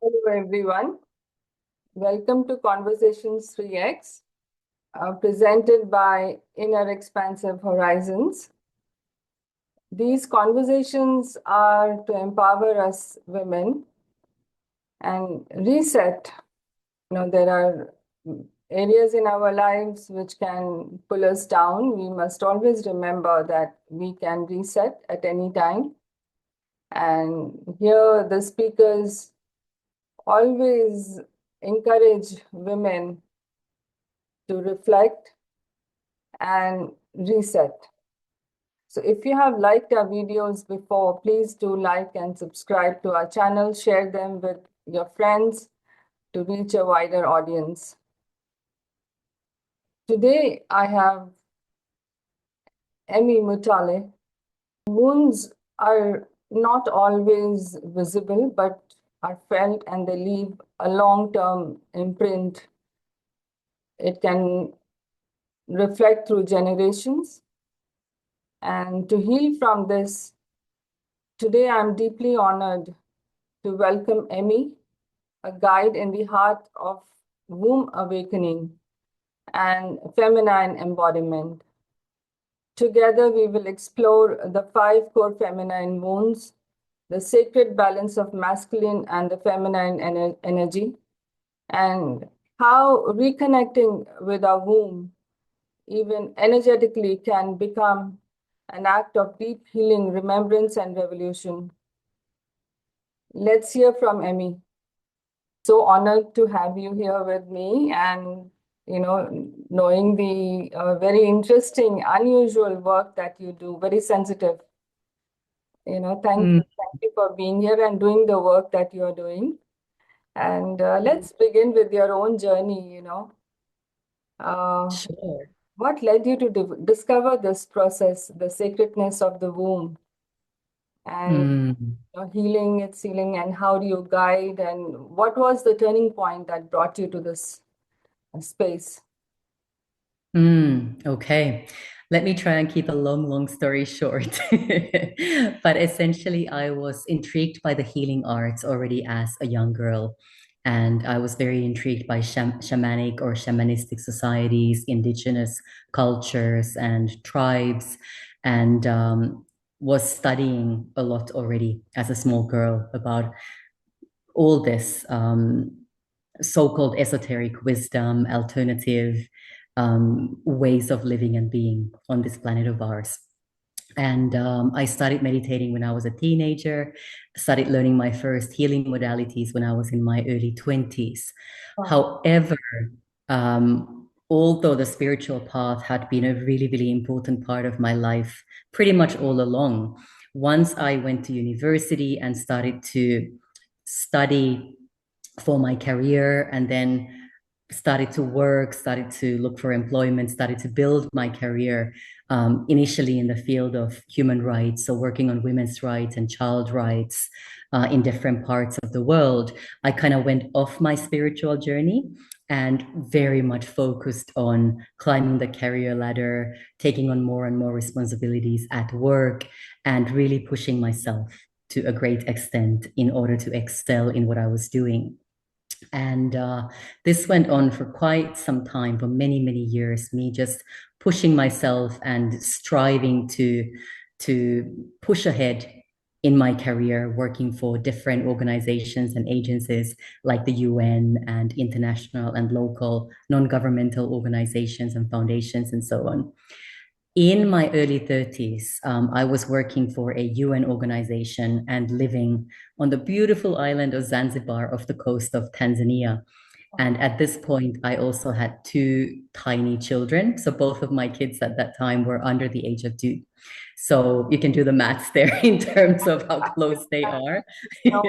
Hello, everyone. Welcome to Conversations 3X, presented by Inner Expansive Horizons. These conversations are to empower us women and reset. There are areas in our lives which can pull us down. We must always remember that we can reset at any time. And here, the speakers always encourage women to reflect and reset. So if you have liked our videos before, please do like and subscribe to our channel, share them with your friends to reach a wider audience. Today, I have Emmy Mutale. Wounds are not always visible, but are felt and they leave a long-term imprint. It can reflect through generations. And to heal from this, today I'm deeply honored to welcome Emmy, a guide in the heart of womb awakening and feminine embodiment. Together, we will explore the 5 core feminine wounds, the sacred balance of masculine and the feminine energy, and how reconnecting with our womb, even energetically, can become an act of deep healing, remembrance, and revolution. Let's hear from Emmy. So honored to have you here with me, and knowing the very interesting, unusual work that you do, very sensitive. Thank you for being here and doing the work that you are doing. And let's begin with your own journey. Sure. What led you to discover this process, the sacredness of the womb, and Mm. healing its healing, and how do you guide, and what was the turning point that brought you to this space? Okay. Let me try and keep a long story short. But essentially, I was intrigued by the healing arts already as a young girl. And I was very intrigued by shamanic or shamanistic societies, indigenous cultures, and tribes, and was studying a lot already as a small girl about all this so-called esoteric wisdom, alternative ways of living and being on this planet of ours. And I started meditating when I was a teenager, started learning my first healing modalities when I was in my early 20s. However, although the spiritual path had been a really important part of my life pretty much all along, once I went to university and started to study for my career and then started to work, started to look for employment, started to build my career initially in the field of human rights, so working on women's rights and child rights in different parts of the world. I kind of went off my spiritual journey and very much focused on climbing the career ladder, taking on more and more responsibilities at work, and really pushing myself to a great extent in order to excel in what I was doing. And this went on for quite some time, for many years, me just pushing myself and striving to push ahead in my career, working for different organizations and agencies like the UN and international and local non-governmental organizations and foundations and so on. In my early 30s, I was working for a UN organization and living on the beautiful island of Zanzibar off the coast of Tanzania. And at this point, I also had 2 tiny children. So both of my kids at that time were under the age of 2. So you can do the maths there in terms of how close they are. No,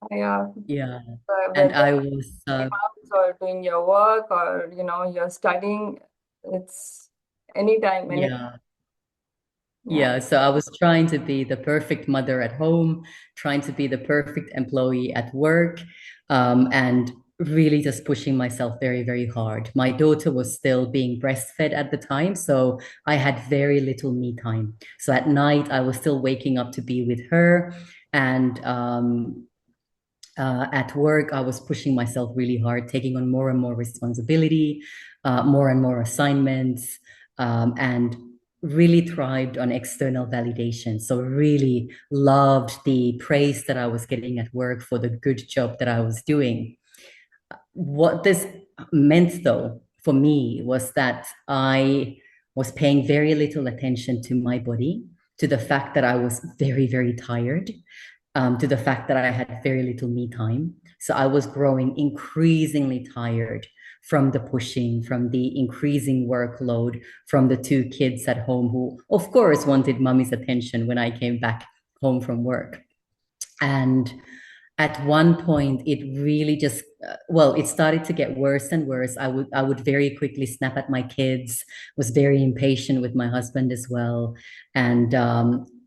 yeah, Yeah. And whether I was moms or doing your work or you're studying, it's anytime, any yeah. yeah. Yeah, so I was trying to be the perfect mother at home, trying to be the perfect employee at work, and really just pushing myself very hard. My daughter was still being breastfed at the time, so I had very little me time. So at night, I was still waking up to be with her, and At work, I was pushing myself really hard, taking on more and more responsibility, more and more assignments, and really thrived on external validation. So really loved the praise that I was getting at work for the good job that I was doing. What this meant, though, for me was that I was paying very little attention to my body, to the fact that I was very, very tired, to the fact that I had very little me time. So I was growing increasingly tired from the pushing, from the increasing workload, from the two kids at home who, of course, wanted mommy's attention when I came back home from work. And at one point it really just well, it started to get worse and worse. I would very quickly snap at my kids, was very impatient with my husband as well, and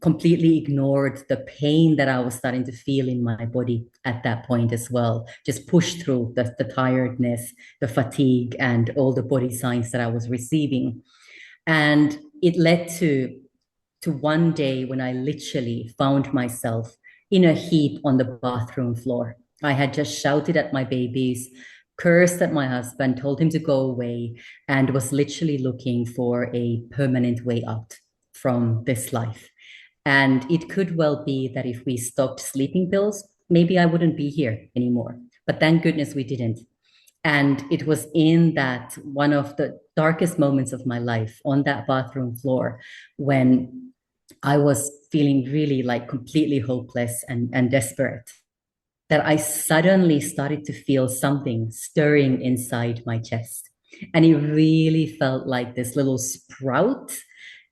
completely ignored the pain that I was starting to feel in my body at that point as well. Just pushed through the tiredness, the fatigue, and all the body signs that I was receiving. And it led to one day when I literally found myself in a heap on the bathroom floor. I had just shouted at my babies, cursed at my husband, told him to go away, and was literally looking for a permanent way out from this life. And it could well be that if we stopped sleeping pills, maybe I wouldn't be here anymore. But thank goodness we didn't. And it was in that one of the darkest moments of my life on that bathroom floor when I was feeling really like completely hopeless and desperate, that I suddenly started to feel something stirring inside my chest. And it really felt like this little sprout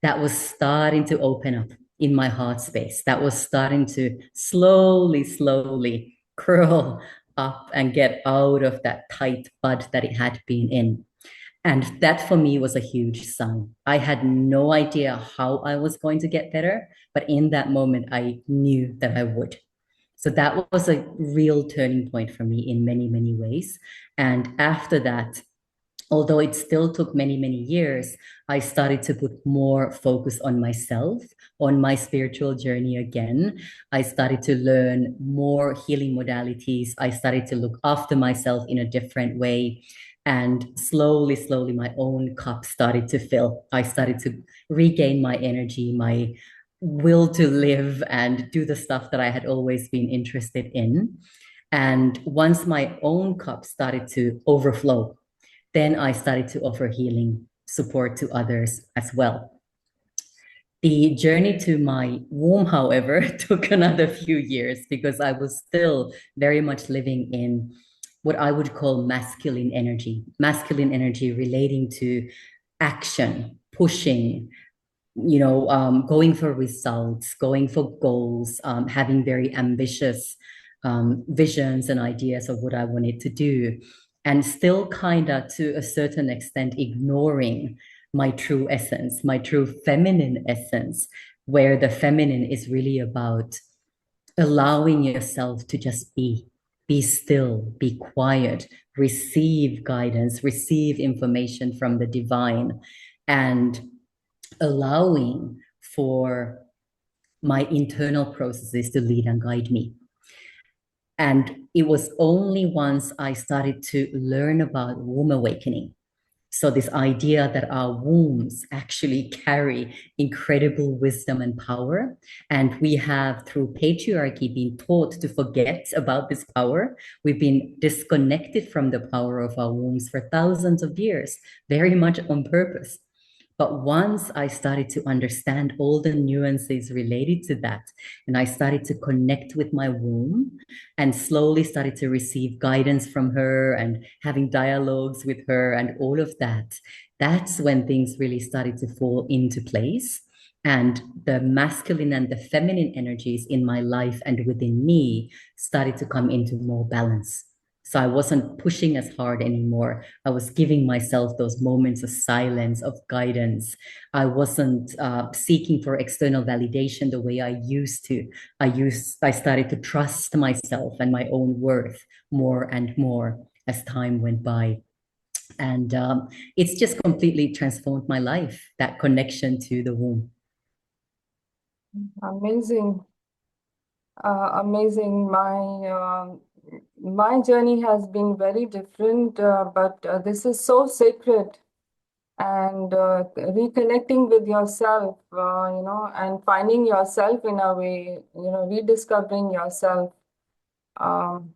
that was starting to open up in my heart space, that was starting to slowly, slowly curl up and get out of that tight bud that it had been in. And that for me was a huge sign. I had no idea how I was going to get better, but in that moment, I knew that I would. So that was a real turning point for me in many, many ways. And after that, although it still took many, many years, I started to put more focus on myself, on my spiritual journey again. I started to learn more healing modalities. I started to look after myself in a different way. And slowly, slowly, my own cup started to fill. I started to regain my energy, my will to live and do the stuff that I had always been interested in. And once my own cup started to overflow, then I started to offer healing support to others as well. The journey to my womb, however, took another few years because I was still very much living in what I would call masculine energy relating to action, pushing, going for results, going for goals, having very ambitious visions and ideas of what I wanted to do, and still kind of to a certain extent ignoring my true essence, my true feminine essence, where the feminine is really about allowing yourself to just be still, be quiet, receive guidance, receive information from the divine, and allowing for my internal processes to lead and guide me. And it was only once I started to learn about womb awakening. So, this idea that our wombs actually carry incredible wisdom and power. And we have, through patriarchy, been taught to forget about this power. We've been disconnected from the power of our wombs for thousands of years, very much on purpose. But once I started to understand all the nuances related to that, and I started to connect with my womb and slowly started to receive guidance from her and having dialogues with her and all of that, that's when things really started to fall into place. And the masculine and the feminine energies in my life and within me started to come into more balance. So I wasn't pushing as hard anymore. I was giving myself those moments of silence, of guidance. I wasn't seeking for external validation the way I used to. I started to trust myself and my own worth more and more as time went by. And it's just completely transformed my life, that connection to the womb. Amazing. Amazing. My my journey has been very different, but this is so sacred. And reconnecting with yourself, and finding yourself in a way, rediscovering yourself um,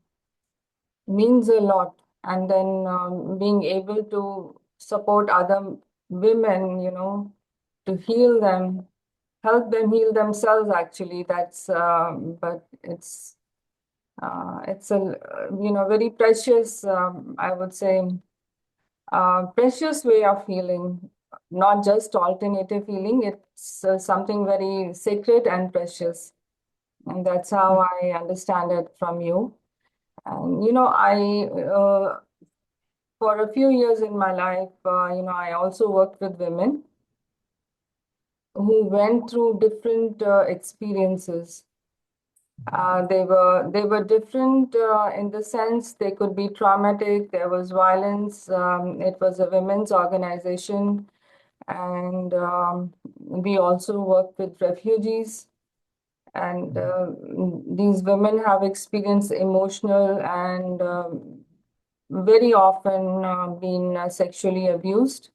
means a lot. And then being able to support other women, to heal them, help them heal themselves, actually. But it's a, very precious, I would say, precious way of healing, not just alternative healing. It's something very sacred and precious. And that's how I understand it from you. And, for a few years in my life, I also worked with women who went through different experiences. They were different in the sense they could be traumatic. There was violence. It was a women's organization, and we also work with refugees. And these women have experienced emotional and very often been sexually abused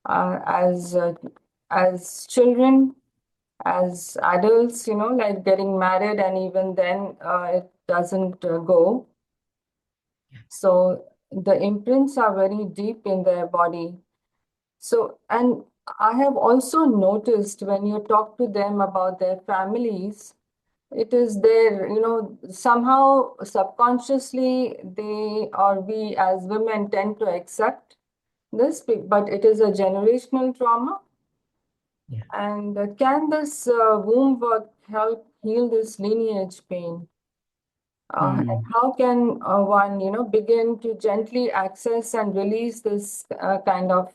as children, as adults, like getting married, and even then it doesn't go. So the imprints are very deep in their body. So, and I have also noticed when you talk to them about their families, it is there, somehow subconsciously they or we as women tend to accept this, but it is a generational trauma. Yeah. And can this womb work help heal this lineage pain? And Mm. how can one, begin to gently access and release this kind of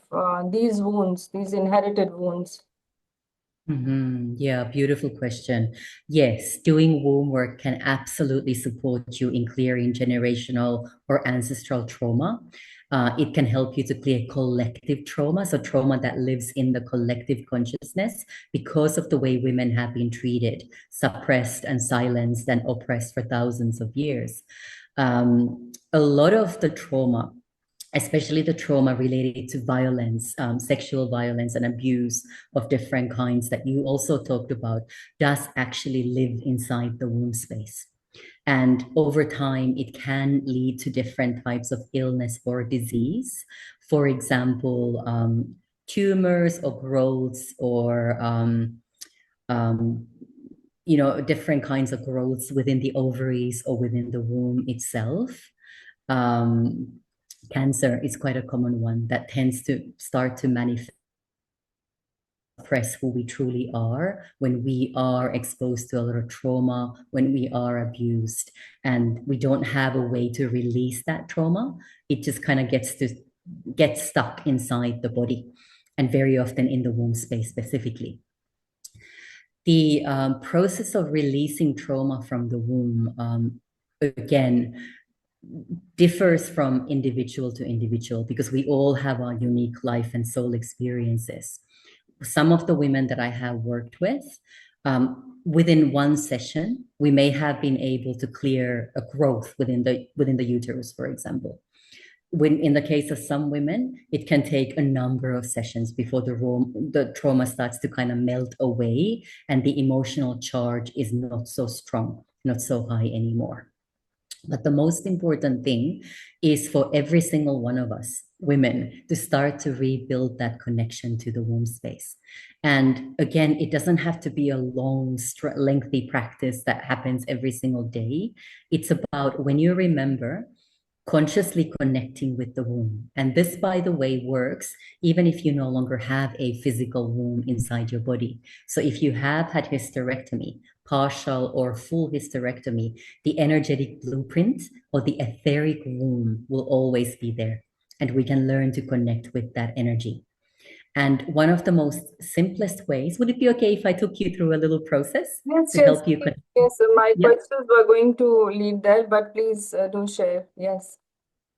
these wounds, these inherited wounds? Yeah, beautiful question. Yes, doing womb work can absolutely support you in clearing generational or ancestral trauma. It can help you to clear collective trauma, so trauma that lives in the collective consciousness because of the way women have been treated, suppressed and silenced and oppressed for thousands of years. A lot of the trauma, especially the trauma related to violence, sexual violence and abuse of different kinds that you also talked about, does actually live inside the womb space. And over time, it can lead to different types of illness or disease. For example, tumors or growths or um, different kinds of growths within the ovaries or within the womb itself. Um, Cancer is quite a common one that tends to start to manifest, suppress who we truly are when we are exposed to a lot of trauma, when we are abused, and we don't have a way to release that trauma. It just kind of gets stuck inside the body, and very often in the womb space specifically. The process of releasing trauma from the womb, again, differs from individual to individual because we all have our unique life and soul experiences. Some of the women that I have worked with, within one session, we may have been able to clear a growth within the uterus, for example. When in the case of some women, it can take a number of sessions before the trauma starts to kind of melt away and the emotional charge is not so strong, not so high anymore. But the most important thing is for every single one of us, women, to start to rebuild that connection to the womb space. And again, it doesn't have to be a long, lengthy practice that happens every single day. It's about when you remember consciously connecting with the womb. And this, by the way, works even if you no longer have a physical womb inside your body. So if you have had hysterectomy, partial or full hysterectomy, the energetic blueprint or the etheric womb will always be there. And we can learn to connect with that energy. And one of the most simplest ways, would it be okay if I took you through a little process Yes, to yes, help you please. connect? Yes. My Yeah. questions were going to lead there, but please do share. Yes.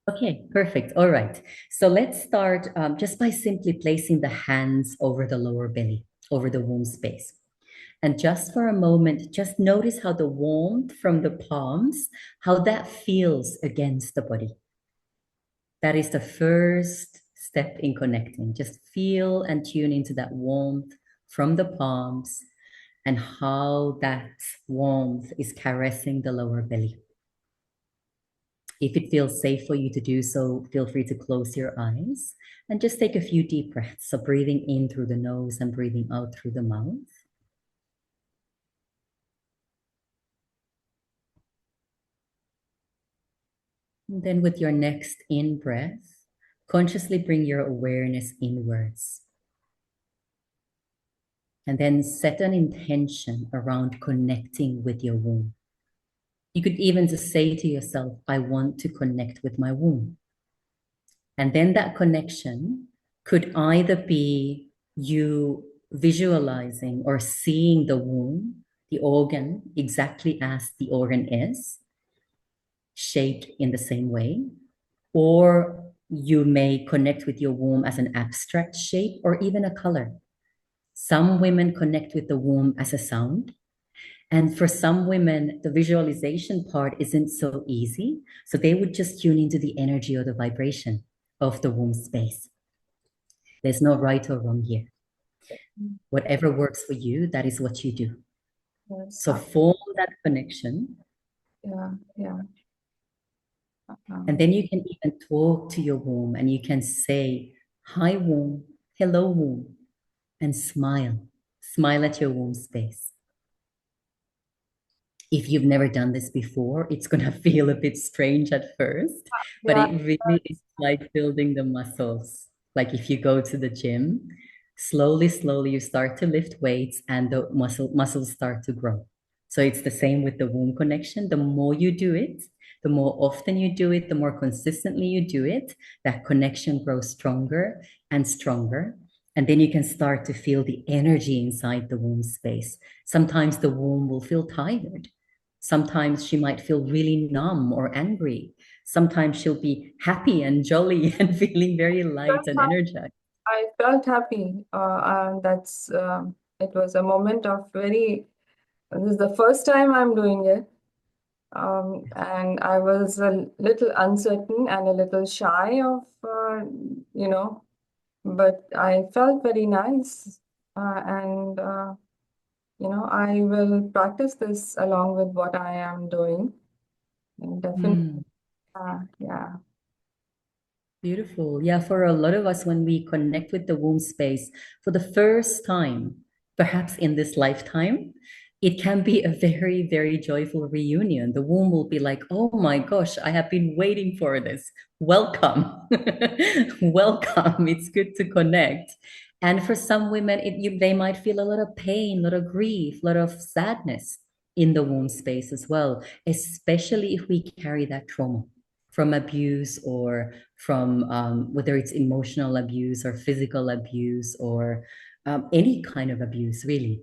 Okay, perfect. All right. So let's start just by simply placing the hands over the lower belly, over the womb space. And just for a moment, just notice how the warmth from the palms, how that feels against the body. That is the first step in connecting. Just feel and tune into that warmth from the palms and how that warmth is caressing the lower belly. If it feels safe for you to do so, feel free to close your eyes and just take a few deep breaths. So breathing in through the nose and breathing out through the mouth. And then with your next in-breath, consciously bring your awareness inwards. And then set an intention around connecting with your womb. You could even just say to yourself, I want to connect with my womb. And then that connection could either be you visualizing or seeing the womb, the organ, exactly as the organ is, shaped in the same way, or you may connect with your womb as an abstract shape or even a color. Some women connect with the womb as a sound. And for some women, the visualization part isn't so easy. So they would just tune into the energy or the vibration of the womb space. There's no right or wrong here. Whatever works for you, that is what you do. Yes. So form that connection. Yeah, yeah. And then you can even talk to your womb and you can say, hi, womb, hello, womb, and smile. Smile at your womb space. If you've never done this before, it's going to feel a bit strange at first, but Yeah, it really is like building the muscles. Like if you go to the gym, slowly, slowly you start to lift weights and the muscles start to grow. So it's the same with the womb connection. The more you do it, the more often you do it, the more consistently you do it, that connection grows stronger and stronger. And then you can start to feel the energy inside the womb space. Sometimes the womb will feel tired. Sometimes she might feel really numb or angry. Sometimes she'll be happy and jolly and feeling very light and energized. I felt happy, and it was a moment of very. This is the first time I'm doing it, and I was a little uncertain and a little shy of, you know, but I felt very nice, and I will practice this along with what I am doing, and definitely, Mm. yeah. Beautiful. Yeah, for a lot of us, when we connect with the womb space for the first time, perhaps in this lifetime, it can be a very, very joyful reunion. The womb will be like, oh my gosh, I have been waiting for this. Welcome. Welcome. It's good to connect. And for some women, they might feel a lot of pain, a lot of grief, a lot of sadness in the womb space as well, especially if we carry that trauma from abuse or from whether it's emotional abuse or physical abuse or any kind of abuse, really.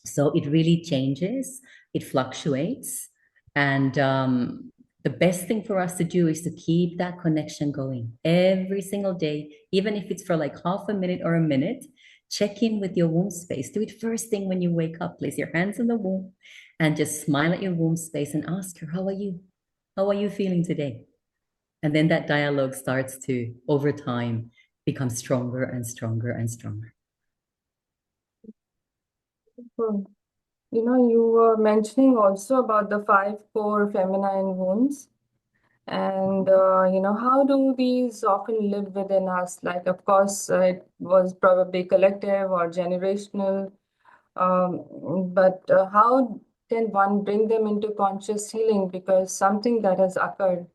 So it really changes, it fluctuates. And the best thing for us to do is to keep that connection going every single day, even if it's for like half a minute or a minute. Check in with your womb space. Do it first thing when you wake up. Place your hands on the womb and just smile at your womb space and ask her, how are you? How are you feeling today? And then that dialogue starts to, over time, become stronger and stronger and stronger. Cool. You were mentioning also about the five core feminine wounds. And, how do these often live within us? Like, of course, it was probably collective or generational, but how can one bring them into conscious healing? Because something that has occurred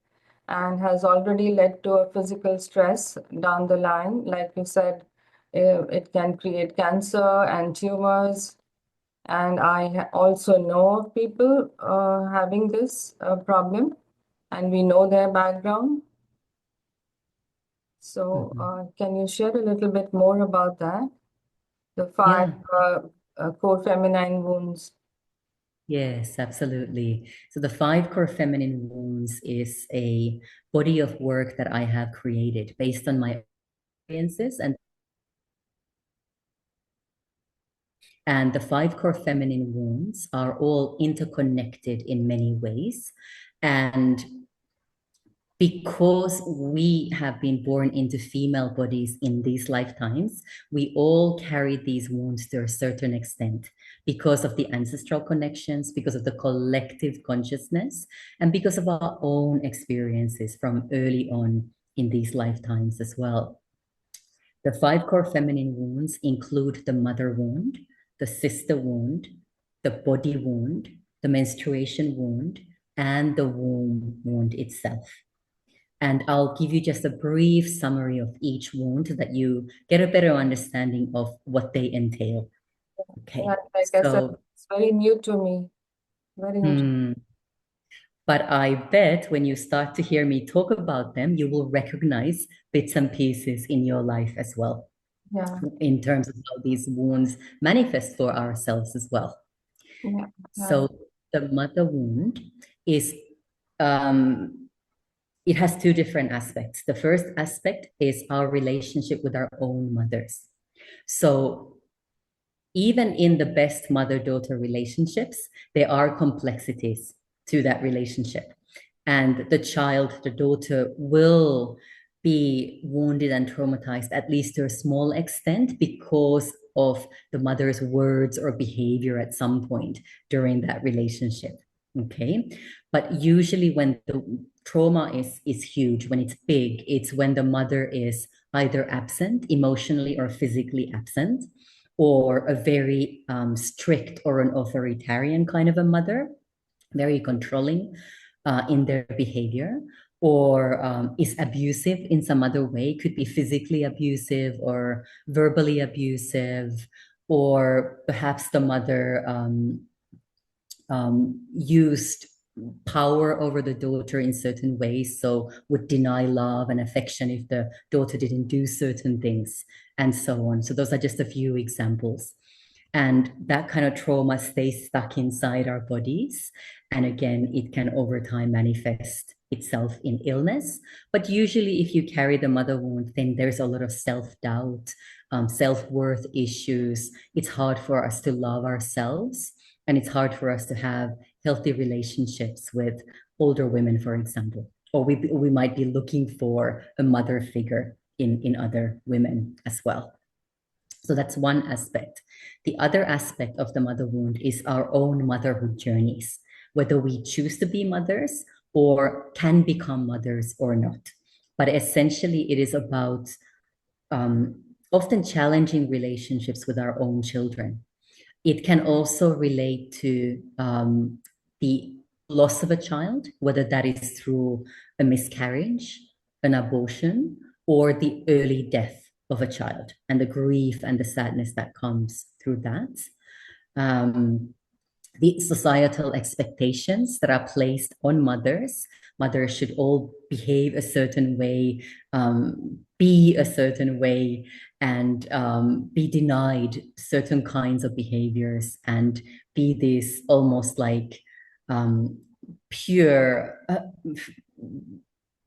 and has already led to a physical stress down the line, like you said, it can create cancer and tumors. And I also know of people having this problem, and we know their background. So, Mhm. can you share a little bit more about that? The five Yeah, core feminine wounds. yes, absolutely. So the five core feminine wounds is a body of work that I have created based on my experiences and And the five core feminine wounds are all interconnected in many ways. And because we have been born into female bodies in these lifetimes, we all carry these wounds to a certain extent because of the ancestral connections, because of the collective consciousness, and because of our own experiences from early on in these lifetimes as well. The five core feminine wounds include the mother wound, the sister wound, the body wound, the menstruation wound, and the womb wound itself. And I'll give you just a brief summary of each wound so that you get a better understanding of what they entail. Okay, Yeah, like I said, so, it's very new to me. Very new. hmm, but I bet when you start to hear me talk about them, you will recognize bits and pieces in your life as well, Yeah, in terms of how these wounds manifest for ourselves as well. yeah, yeah. So the mother wound is um, it has two different aspects. The first aspect is our relationship with our own mothers. So even in the best mother-daughter relationships, there are complexities to that relationship. And the child, the daughter, will be wounded and traumatized, at least to a small extent, because of the mother's words or behavior at some point during that relationship. Okay. But usually when the trauma is huge, when it's big, it's when the mother is either absent, emotionally or physically absent, or a very strict or an authoritarian kind of a mother, very controlling in their behavior, or is abusive in some other way, could be physically abusive or verbally abusive, or perhaps the mother used power over the daughter in certain ways, so would deny love and affection if the daughter didn't do certain things, and so on. So those are just a few examples. And that kind of trauma stays stuck inside our bodies. And again, it can over time manifest itself in illness. But usually, if you carry the mother wound, then there's a lot of self-doubt, self-worth issues. It's hard for us to love ourselves. And it's hard for us to have healthy relationships with older women, for example. Or we might be looking for a mother figure in other women as well. So that's one aspect. The other aspect of the mother wound is our own motherhood journeys, whether we choose to be mothers or can become mothers or not. But essentially, it is about often challenging relationships with our own children. It can also relate to the loss of a child, whether that is through a miscarriage, an abortion, or the early death of a child, and the grief and the sadness that comes through that. The societal expectations that are placed on mothers. Mothers should all behave a certain way, be a certain way, and be denied certain kinds of behaviors, and be this almost like pure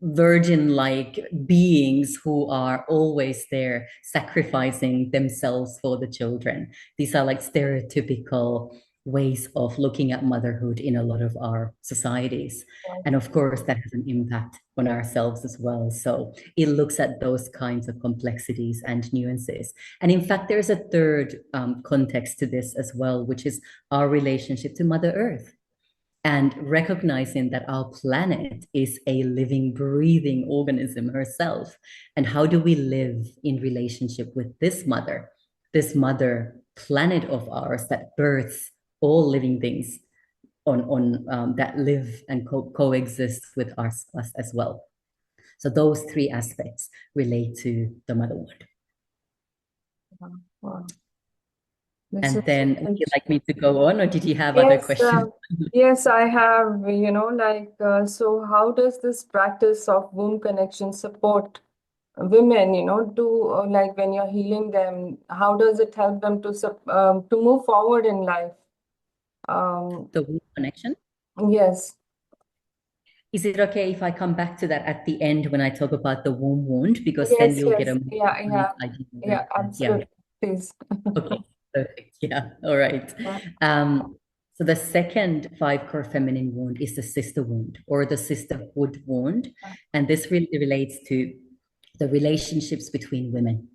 virgin-like beings who are always there sacrificing themselves for the children. These are like stereotypical ways of looking at motherhood in a lot of our societies. And of course, that has an impact on ourselves as well. So it looks at those kinds of complexities and nuances. And in fact, there's a third context to this as well, which is our relationship to Mother Earth, and recognizing that our planet is a living, breathing organism herself. And how do we live in relationship with this mother planet of ours that births all living things on that live and coexist with us as well. So those three aspects relate to the mother wound. Wow. This And is then, would you like me to go on, or did you have other yes, questions? yes, I have, so how does this practice of womb connection support women, to like when you're healing them, how does it help them to move forward in life? Um, The womb connection. yes, Is it okay if I come back to that at the end when I talk about the womb wound? Because then yes, you'll get a yes, more yeah, precise yeah, idea of yeah, that. Yeah. absolutely, please. Okay. Perfect. Yeah. All right. Yeah. So the second five core feminine wound is the sister wound or the sisterhood wound. And this really relates to the relationships between women.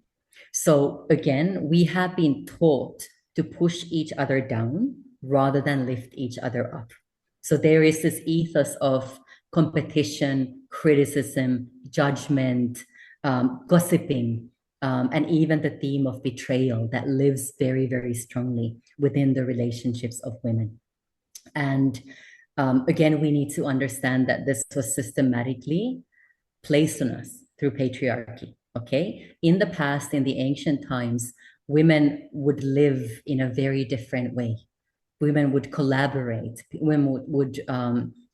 So again, we have been taught to push each other down rather than lift each other up. So there is this ethos of competition, criticism, judgment, gossiping, and even the theme of betrayal that lives very, very strongly within the relationships of women. And again, we need to understand that this was systematically placed on us through patriarchy. Okay. In the past, in the ancient times, women would live in a very different way. Women would collaborate, women would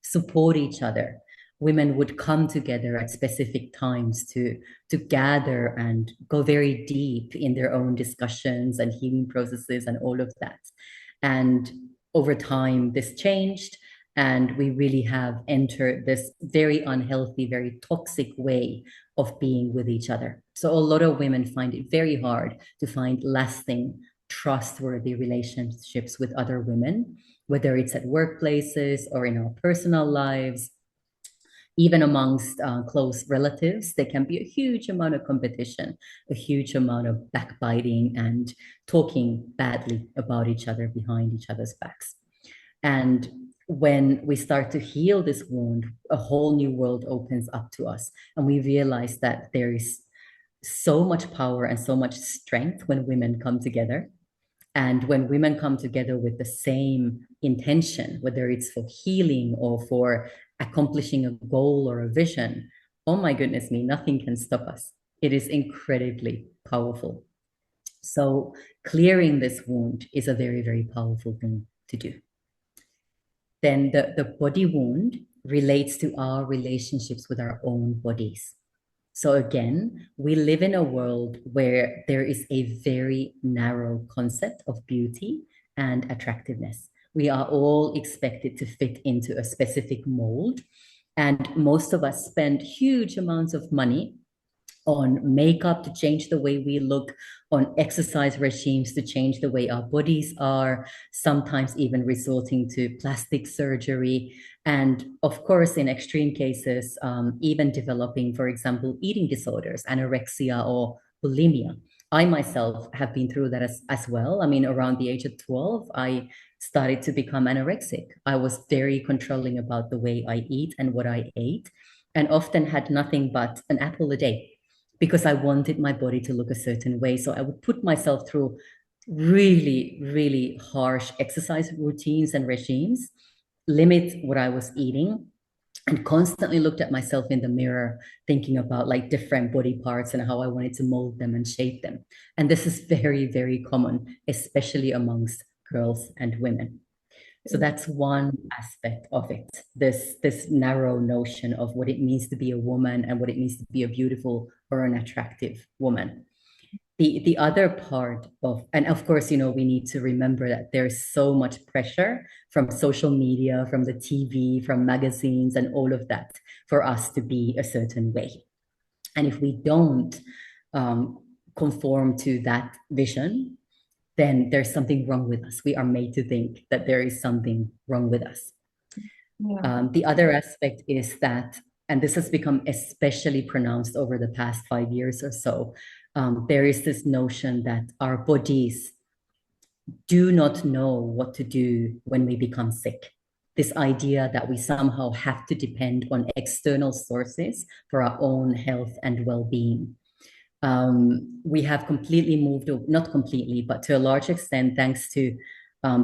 support each other. Women would come together at specific times to gather and go very deep in their own discussions and healing processes and all of that. And over time, this changed, and we really have entered this very unhealthy, very toxic way of being with each other. So a lot of women find it very hard to find lasting, trustworthy relationships with other women, whether it's at workplaces or in our personal lives. Even amongst close relatives, there can be a huge amount of competition, a huge amount of backbiting and talking badly about each other behind each other's backs. And when we start to heal this wound, a whole new world opens up to us. And we realize that there is so much power and so much strength when women come together. And when women come together with the same intention, whether it's for healing or for accomplishing a goal or a vision, oh my goodness me, nothing can stop us. It is incredibly powerful. So clearing this wound is a very, very powerful thing to do. Then the body wound relates to our relationships with our own bodies. So again, we live in a world where there is a very narrow concept of beauty and attractiveness. We are all expected to fit into a specific mold. And most of us spend huge amounts of money on makeup to change the way we look, on exercise regimes to change the way our bodies are, sometimes even resorting to plastic surgery. And of course, in extreme cases, even developing, for example, eating disorders, anorexia or bulimia. I myself have been through that as well. I mean, around the age of 12, I started to become anorexic. I was very controlling about the way I eat and what I ate, and often had nothing but an apple a day because I wanted my body to look a certain way. So I would put myself through really, really harsh exercise routines and regimes, limit what I was eating, and constantly looked at myself in the mirror, thinking about like different body parts and how I wanted to mold them and shape them. And this is very, very common, especially amongst girls and women. So that's one aspect of it, this narrow notion of what it means to be a woman and what it means to be a beautiful or an attractive woman. The other part of, and of course, you know, we need to remember that there's so much pressure from social media, from the TV, from magazines, and all of that for us to be a certain way. And if we don't conform to that vision, then there's something wrong with us. We are made to think that there is something wrong with us. Yeah. The other aspect is that, and this has become especially pronounced over the past 5 years or so, there is this notion that our bodies do not know what to do when we become sick. This idea that we somehow have to depend on external sources for our own health and well-being. We have completely moved, not completely, but to a large extent, thanks to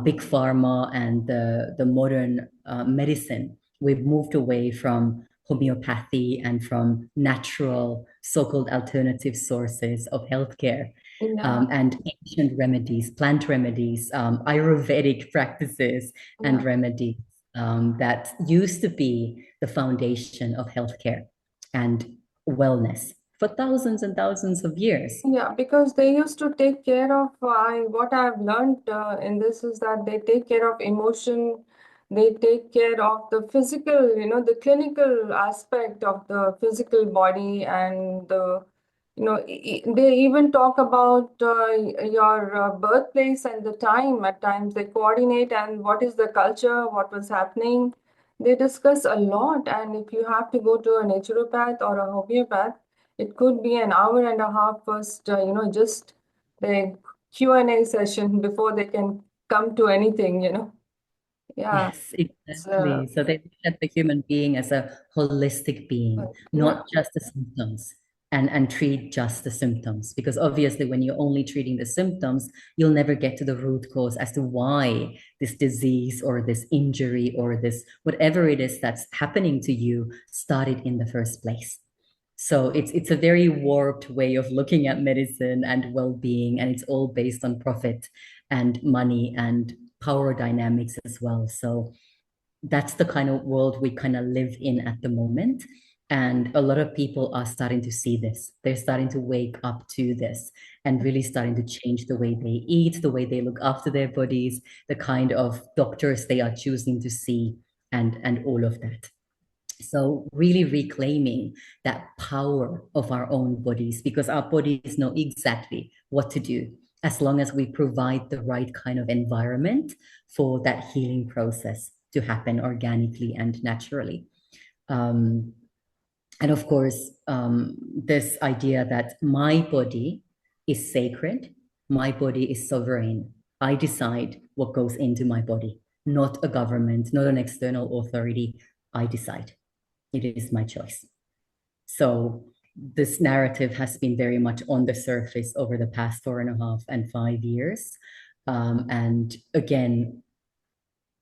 big pharma and the modern medicine, we've moved away from homeopathy and from natural so-called alternative sources of healthcare, Yeah. and ancient remedies, plant remedies, Ayurvedic practices and remedies that used to be the foundation of healthcare and wellness for thousands and thousands of years. Yeah, because they used to take care of, what I've learned in this is that they take care of emotion, they take care of the physical, the clinical aspect of the physical body and the They even talk about your birthplace and the time. At times they coordinate and what is the culture, what was happening. They discuss a lot. And if you have to go to a naturopath or a homeopath, it could be an hour and a half first, just the Q&A session before they can come to anything. Yeah. Yes, It's, exactly. So they look at the human being as a holistic being, yeah. not just the symptoms, and treat just the symptoms. Because obviously, when you're only treating the symptoms, you'll never get to the root cause as to why this disease or this injury or this whatever it is that's happening to you started in the first place. So it's a very warped way of looking at medicine and well-being, and it's all based on profit and money and power dynamics as well. So that's the kind of world we kind of live in at the moment. And a lot of people are starting to see this. They're starting to wake up to this and really starting to change the way they eat, the way they look after their bodies, the kind of doctors they are choosing to see, and all of that. So really reclaiming that power of our own bodies, because our bodies know exactly what to do as long as we provide the right kind of environment for that healing process to happen organically and naturally. Um, and of course, this idea that my body is sacred, my body is sovereign. I decide what goes into my body, not a government, not an external authority. I decide. It is my choice. So this narrative has been very much on the surface over the past 4.5 and 5 years. And again,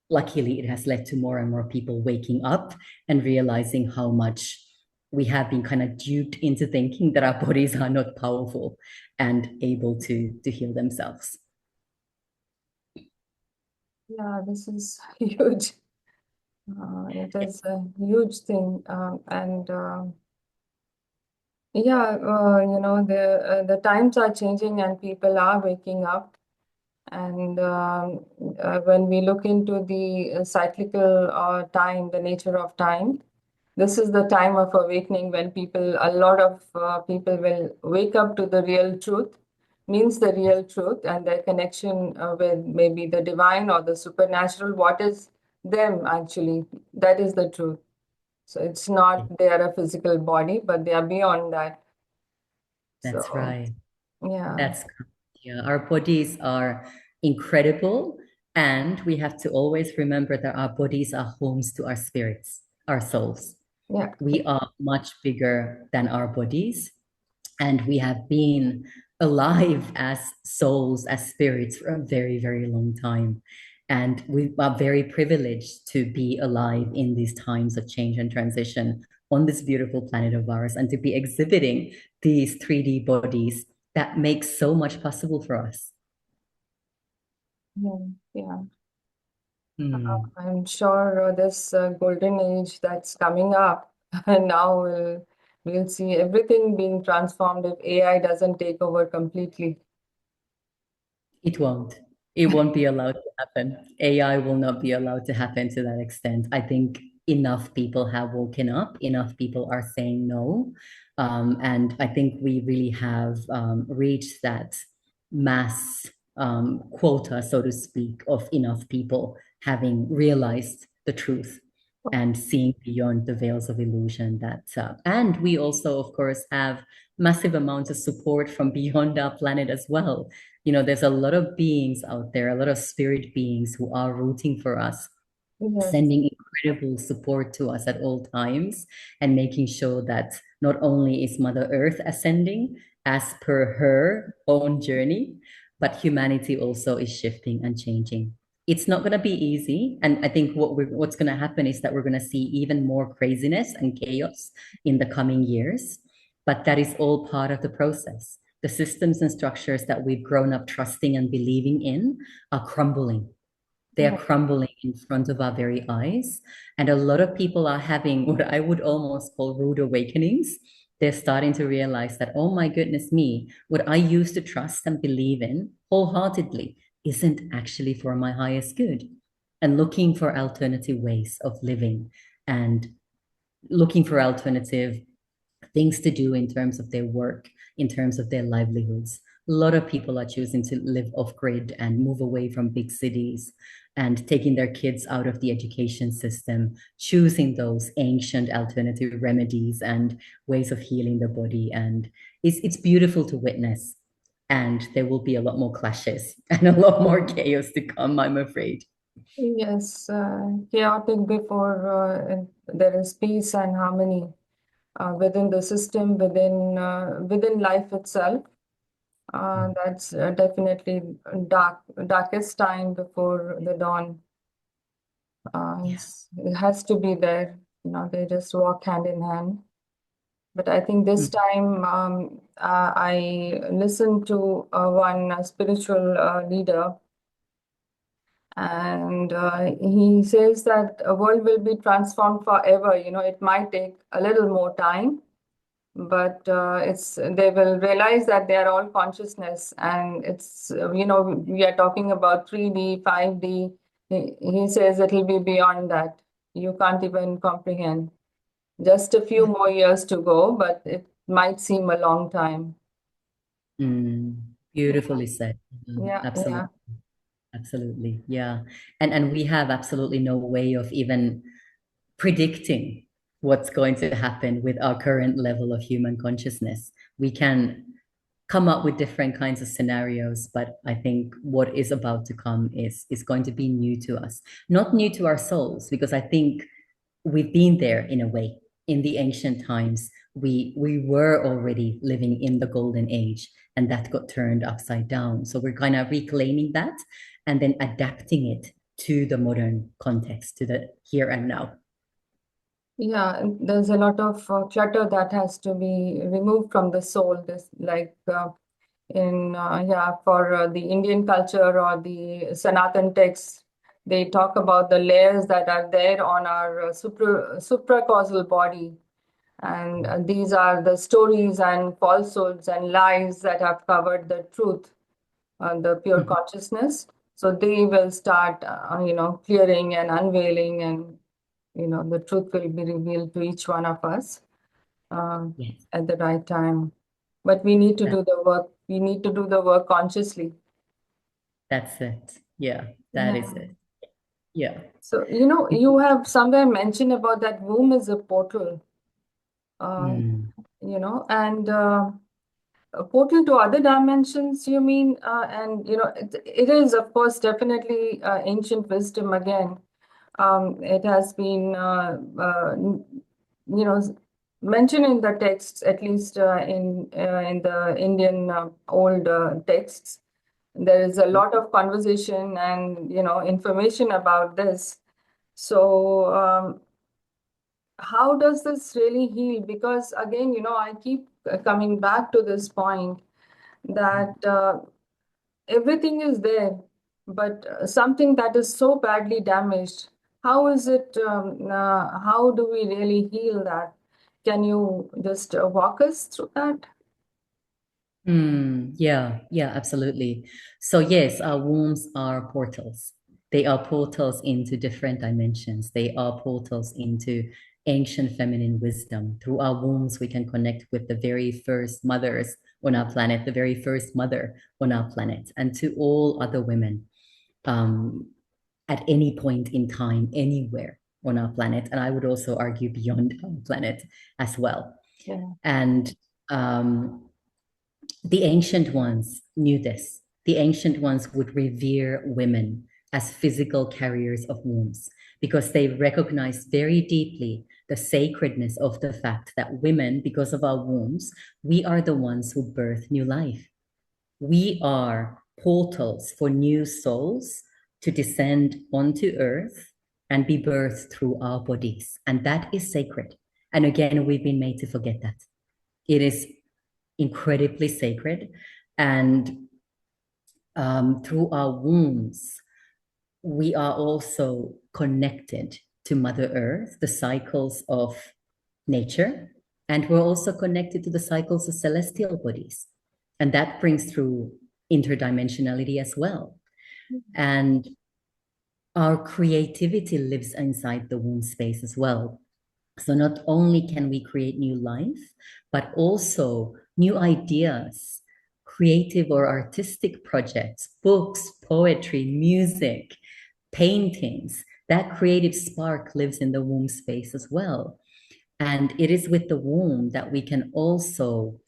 luckily, it has led to more and more people waking up and realizing how much we have been kind of duped into thinking that our bodies are not powerful and able to heal themselves. Yeah, this is huge. It is a huge thing. And yeah, the times are changing and people are waking up. And when we look into the cyclical time, the nature of time, this is the time of awakening when a lot of people will wake up to the real truth, means the real truth, and their connection with maybe the divine or the supernatural, what is them actually, that is the truth. So it's not they are a physical body, but they are beyond that. That's So right. yeah, That's correct. Yeah, our bodies are incredible, and we have to always remember that our bodies are homes to our spirits, our souls. yeah, We are much bigger than our bodies, and we have been alive as souls, as spirits for a very, very long time. And we are very privileged to be alive in these times of change and transition on this beautiful planet of ours and to be exhibiting these 3D bodies that make so much possible for us. yeah, yeah. Hmm. I'm sure this golden age that's coming up now we'll see everything being transformed if AI doesn't take over completely. It won't. It won't be allowed to happen. AI will not be allowed to happen to that extent. I think enough people have woken up, enough people are saying no. And I think we really have reached that mass quota, so to speak, of enough people having realized the truth and seeing beyond the veils of illusion and we also of course have massive amounts of support from beyond our planet as well. There's a lot of beings out there, a lot of spirit beings who are rooting for us, Yes, sending incredible support to us at all times, and making sure that not only is Mother Earth ascending as per her own journey, but humanity also is shifting and changing. It's not going to be easy. And I think what's going to happen is that we're going to see even more craziness and chaos in the coming years. But that is all part of the process. The systems and structures that we've grown up trusting and believing in are crumbling. They are yeah, crumbling in front of our very eyes. And a lot of people are having what I would almost call rude awakenings. They're starting to realize that, oh my goodness me, what I used to trust and believe in wholeheartedly isn't actually for my highest good. And looking for alternative ways of living and looking for alternative things to do in terms of their work, in terms of their livelihoods. A lot of people are choosing to live off grid and move away from big cities and taking their kids out of the education system, choosing those ancient alternative remedies and ways of healing the body. And it's beautiful to witness. And there will be a lot more clashes and a lot more chaos to come, I'm afraid. Yes, chaotic before there is peace and harmony within the system, within life itself. That's definitely darkest time before the dawn. Yeah. It has to be there. They just walk hand in hand. But I think this Mm. time I listened to one spiritual leader, and he says that a world will be transformed forever. It might take a little more time, but it's they will realize that they are all consciousness, and it's we are talking about 3D, 5D. He says it will be beyond that. You can't even comprehend. Just a few Yeah. more years to go, but it might seem a long time. Beautifully said. Yeah, yeah, Absolutely. Absolutely. Yeah. And we have absolutely no way of even predicting what's going to happen with our current level of human consciousness. We can come up with different kinds of scenarios, but I think what is about to come is going to be new to us. Not new to our souls, because I think we've been there in a way. In the ancient times, we were already living in the golden age, and that got turned upside down. So we're kind of reclaiming that and then adapting it to the modern context, to the here and now. yeah. And there's a lot of clutter that has to be removed from the soul. This like in yeah, for the Indian culture or the Sanatan texts, they talk about the layers that are there on our supracausal body. And these are the stories and falsehoods and lies that have covered the truth, the pure Mhm. consciousness. So they will start, clearing and unveiling, and the truth will be revealed to each one of us um, Yes, at the right time. But we need to that, do the work. We need to do the work consciously. that's it. Yeah, that is Yeah. it. Yeah. So, you have somewhere mentioned about that womb is a portal, uh, Mm. and a portal to other dimensions, you mean? And, it is, of course, definitely ancient wisdom again. It has been, mentioned in the texts, at least in the Indian old texts. There is a lot of conversation and information about this. So, how does this really heal? Because again, I keep coming back to this point that everything is there, but something that is so badly damaged, how is it, how do we really heal that? Can you just walk us through that? Yeah, yeah, absolutely. So yes, our wombs are portals. They are portals into different dimensions. They are portals into ancient feminine wisdom. Through our wombs, we can connect with the very first mothers on our planet, the very first mother on our planet, and to all other women um, at any point in time, anywhere on our planet. And I would also argue beyond our planet as well. Yeah. And the ancient ones knew this. The ancient ones would revere women as physical carriers of wombs because they recognized very deeply the sacredness of the fact that women, because of our wombs, we are the ones who birth new life. We are portals for new souls to descend onto earth and be birthed through our bodies. And that is sacred. And again, we've been made to forget that. It is incredibly sacred. And through our wombs, we are also connected to Mother Earth, the cycles of nature, and we're also connected to the cycles of celestial bodies. And that brings through interdimensionality as well. And our creativity lives inside the womb space as well. So not only can we create new life, but also new ideas, creative or artistic projects, books, poetry, music, paintings. That creative spark lives in the womb space as well. And it is with the womb that we can also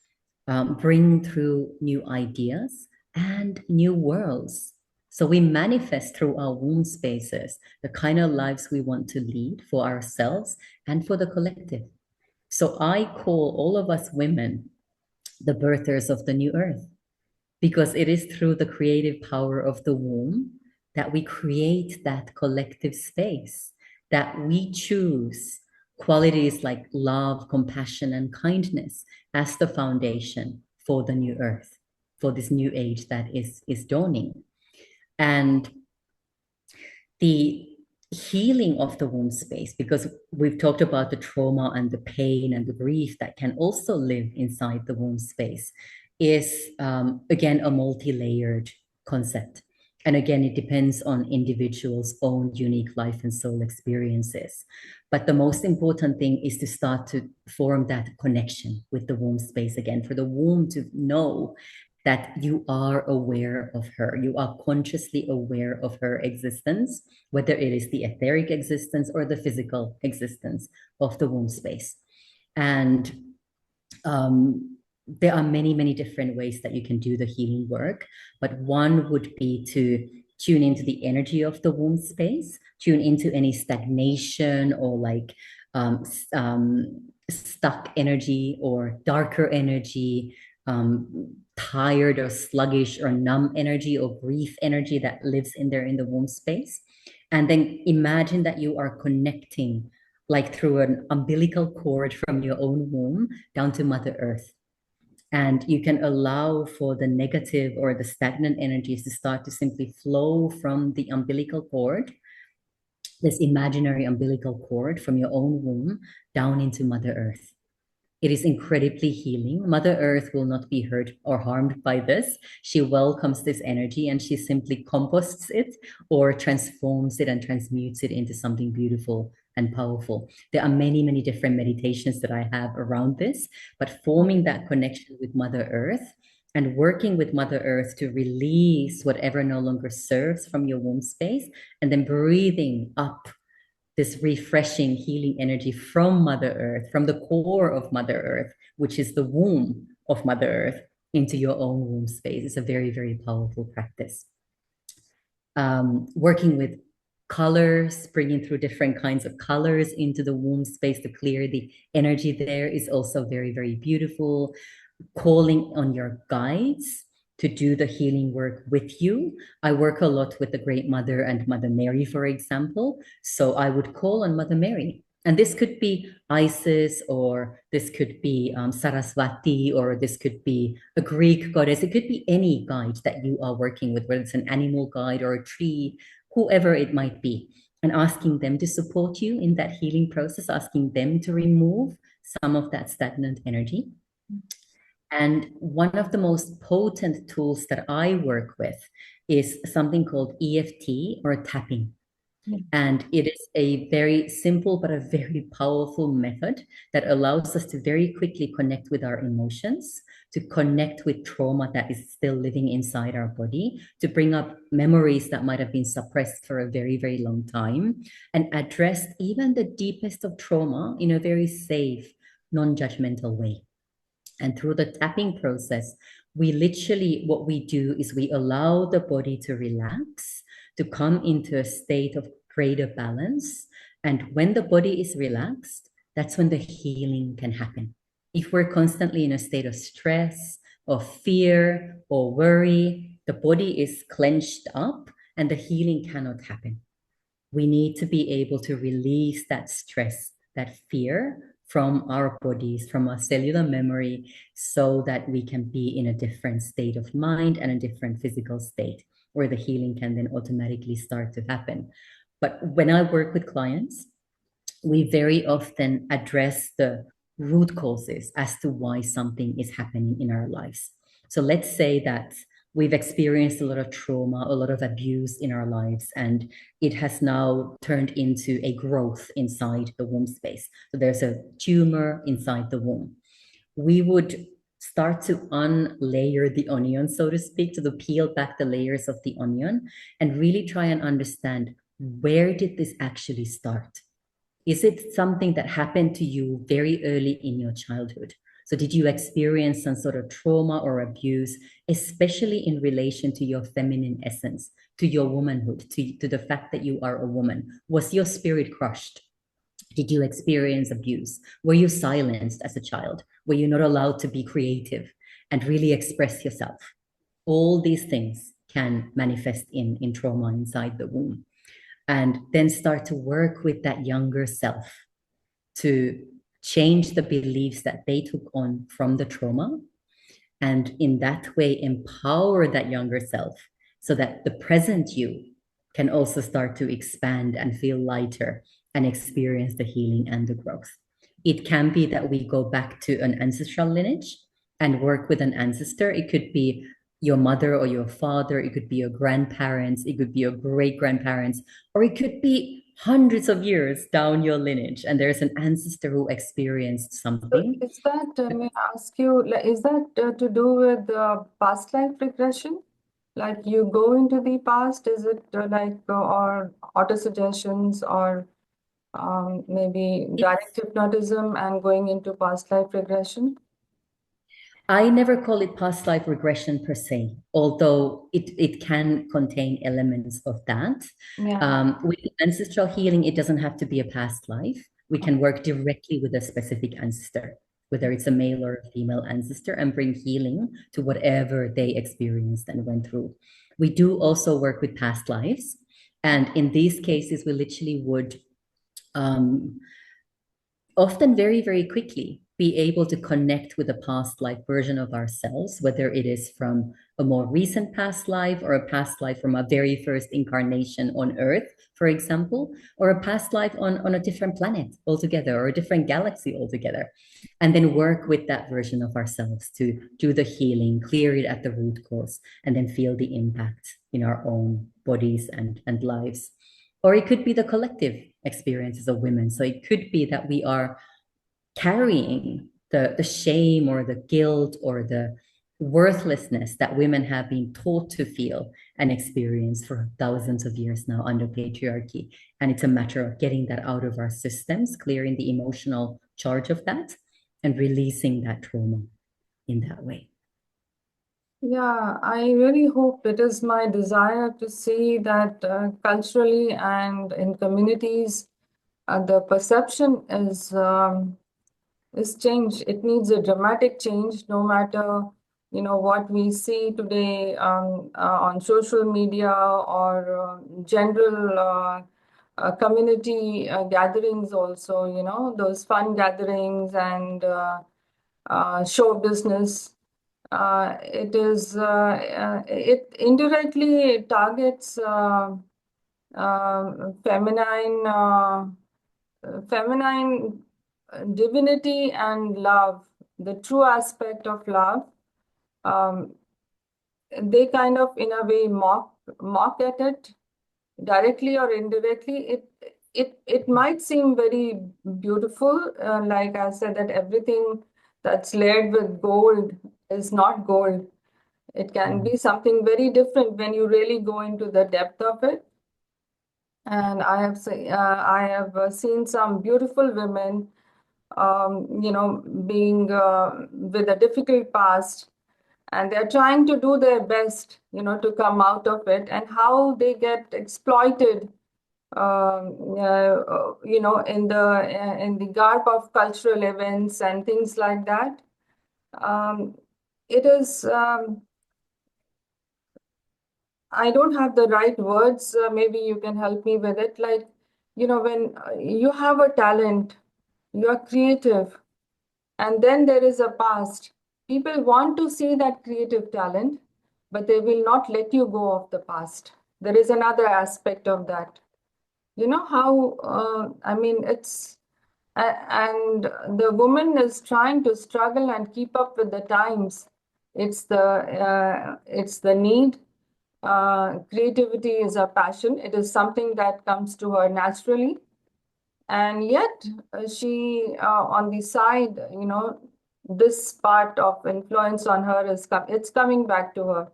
bring through new ideas and new worlds. So we manifest through our womb spaces the kind of lives we want to lead for ourselves and for the collective. So I call all of us women the birthers of the new earth, because it is through the creative power of the womb that we create that collective space, that we choose qualities like love, compassion, and kindness as the foundation for the new earth, for this new age that is dawning. And the healing of the womb space, because we've talked about the trauma and the pain and the grief that can also live inside the womb space, is again a multi-layered concept. And again, it depends on individuals' own unique life and soul experiences. But the most important thing is to start to form that connection with the womb space again, for the womb to know that you are aware of her. You are consciously aware of her existence, whether it is the etheric existence or the physical existence of the womb space. And there are many, many different ways that you can do the healing work, but one would be to tune into the energy of the womb space, tune into any stagnation or like stuck energy or darker energy, tired or sluggish or numb energy or grief energy that lives in there in the womb space. And then imagine that you are connecting like through an umbilical cord from your own womb down to Mother Earth. And you can allow for the negative or the stagnant energies to start to simply flow from the umbilical cord, this imaginary umbilical cord from your own womb down into Mother Earth. It is incredibly healing. Mother Earth will not be hurt or harmed by this. She welcomes this energy and she simply composts it or transforms it and transmutes it into something beautiful and powerful. There are many, many different meditations that I have around this, but forming that connection with Mother Earth and working with Mother Earth to release whatever no longer serves from your womb space, and then breathing up this refreshing, healing energy from Mother Earth, from the core of Mother Earth, which is the womb of Mother Earth, into your own womb space. It's a very, very powerful practice. Working with colors, bringing through different kinds of colors into the womb space to clear the energy there is also very, very beautiful. Calling on your guides to do the healing work with you. I work a lot with the Great Mother and Mother Mary, for example. So I would call on Mother Mary. And this could be Isis, or this could be Saraswati, or this could be a Greek goddess. It could be any guide that you are working with, whether it's an animal guide or a tree, whoever it might be, and asking them to support you in that healing process, asking them to remove some of that stagnant energy. And one of the most potent tools that I work with is something called EFT, or tapping. And it is a very simple but a very powerful method that allows us to very quickly connect with our emotions, to connect with trauma that is still living inside our body, to bring up memories that might have been suppressed for a very, very long time, and address even the deepest of trauma in a very safe, non-judgmental way. And through the tapping process, we literally, what we do is we allow the body to relax, to come into a state of greater balance. And when the body is relaxed, that's when the healing can happen. If we're constantly in a state of stress, or fear, or worry, the body is clenched up and the healing cannot happen. We need to be able to release that stress, that fear from our bodies, from our cellular memory, so that we can be in a different state of mind and a different physical state where the healing can then automatically start to happen. But when I work with clients, we very often address the root causes as to why something is happening in our lives. So let's say that we've experienced a lot of trauma, a lot of abuse in our lives, and it has now turned into a growth inside the womb space. So there's a tumor inside the womb. We would start to unlayer the onion, so to speak, to peel back the layers of the onion and really try and understand, where did this actually start? Is it something that happened to you very early in your childhood? So did you experience some sort of trauma or abuse, especially in relation to your feminine essence, to your womanhood, to the fact that you are a woman? Was your spirit crushed? Did you experience abuse? Were you silenced as a child? Were you not allowed to be creative and really express yourself? All these things can manifest in trauma inside the womb. And then start to work with that younger self to change the beliefs that they took on from the trauma, and in that way empower that younger self so that the present you can also start to expand and feel lighter and experience the healing and the growth. It can be that we go back to an ancestral lineage and work with an ancestor. It could be your mother or your father, it could be your grandparents, it could be your great grandparents, or it could be hundreds of years down your lineage, and there's an ancestor who experienced So something. is that, may I ask you, is that to do with past life regression? Like you go into the past, is it or auto suggestions, or maybe direct hypnotism and going into past life regression? I never call it past life regression per se, although it can contain elements of that. Yeah. With ancestral healing, it doesn't have to be a past life. We can work directly with a specific ancestor, whether it's a male or a female ancestor, and bring healing to whatever they experienced and went through. We do also work with past lives. And in these cases, we literally would um, often very, very quickly be able to connect with a past life version of ourselves, whether it is from a more recent past life or a past life from a very first incarnation on Earth, for example, or a past life on a different planet altogether or a different galaxy altogether. And then work with that version of ourselves to do the healing, clear it at the root cause, and then feel the impact in our own bodies and lives. Or it could be the collective experiences of women. So it could be that we are carrying the shame or the guilt or the worthlessness that women have been taught to feel and experience for thousands of years now under patriarchy. And it's a matter of getting that out of our systems, clearing the emotional charge of that, and releasing that trauma in that way. Yeah, I really hope. It is my desire to see that culturally and in communities, the perception is changed. It needs a dramatic change, no matter what we see today on social media or general community gatherings. Also, those fun gatherings and show business. It indirectly targets feminine feminine divinity and love, the true aspect of love. Um, they kind of, in a way, mock at it directly or indirectly. It might seem very beautiful, like I said, that everything that's layered with gold is not gold. It can be something very different when you really go into the depth of it. And I have seen some beautiful women, being with a difficult past, and they're trying to do their best, to come out of it, and how they get exploited, in the garb of cultural events and things like that. It is. I don't have the right words. Maybe you can help me with it. Like, when you have a talent, you are creative, and then there is a past. People want to see that creative talent, but they will not let you go of the past. There is another aspect of that. You know how, I mean, and the woman is trying to struggle and keep up with the times. It's the need. Creativity is a passion. It is something that comes to her naturally. And yet, she, on the side, this part of influence on her it's coming back to her,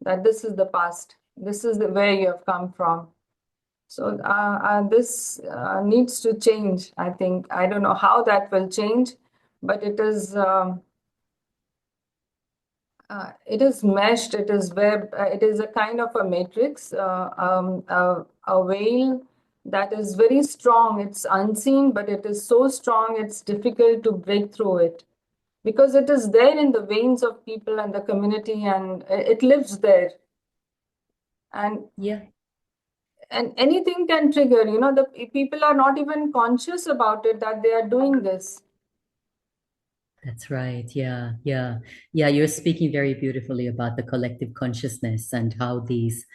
that this is the past. This is where you have come from. So this needs to change, I think. I don't know how that will change, but it is meshed, it is web, it is a kind of a matrix, a veil that is very strong. It's unseen, but it is so strong, it's difficult to break through it because it is there in the veins of people and the community, and it lives there. And Yeah. and anything can trigger, the people are not even conscious about it, that they are doing this. That's right. Yeah, yeah. Yeah, you're speaking very beautifully about the collective consciousness and how these